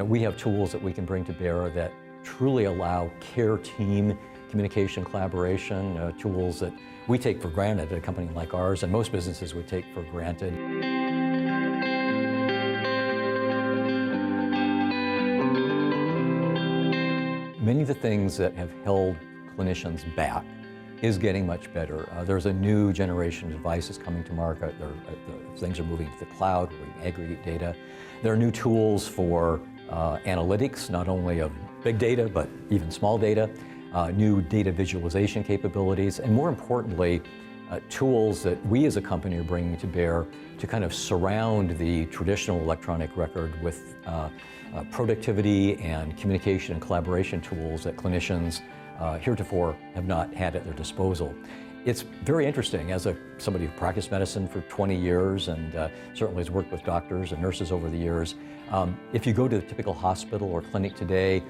We have tools that we can bring to bear that truly allow care team communication, collaboration, tools that we take for granted at a company like ours, and most businesses would take for granted. Many of the things that have held clinicians back is getting much better. There's a new generation of devices coming to market. Things are moving to the cloud, where we can aggregate data. There are new tools for analytics, not only of big data, but even small data, new data visualization capabilities, and more importantly, tools that we as a company are bringing to bear to kind of surround the traditional electronic record with productivity and communication and collaboration tools that clinicians heretofore have not had at their disposal. It's very interesting, as somebody who practiced medicine for 20 years and certainly has worked with doctors and nurses over the years. If you go to the typical hospital or clinic today,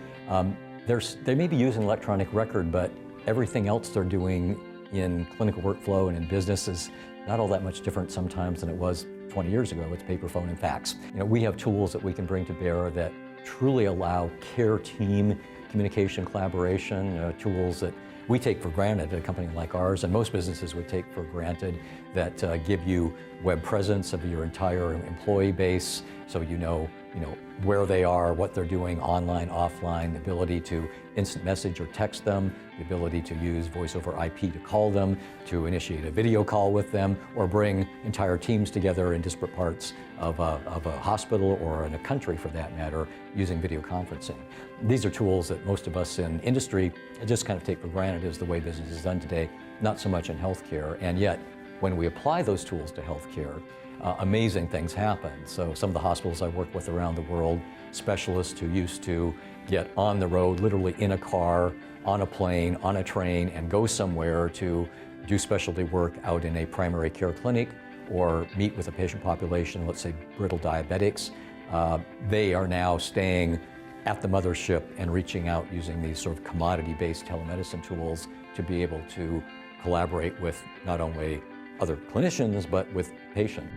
they may be using electronic record, but everything else they're doing in clinical workflow and in business is not all that much different sometimes than it was 20 years ago. It's paper, phone, and fax. We have tools that we can bring to bear that truly allow care team communication, collaboration, tools that we take for granted at a company like ours, and most businesses would take for granted, that give you web presence of your entire employee base, so you know where they are, what they're doing online, offline, the ability to instant message or text them, the ability to use voice over IP to call them, to initiate a video call with them, or bring entire teams together in disparate parts of a hospital or in a country for that matter, using video conferencing. These are tools that most of us in industry just kind of take for granted as the way business is done today, not so much in healthcare, and yet when we apply those tools to healthcare, amazing things happen. So some of the hospitals I work with around the world, specialists who used to get on the road, literally in a car, on a plane, on a train, and go somewhere to do specialty work out in a primary care clinic or meet with a patient population, let's say brittle diabetics, they are now staying at the mothership and reaching out using these sort of commodity-based telemedicine tools to be able to collaborate with not only other clinicians, but with patients.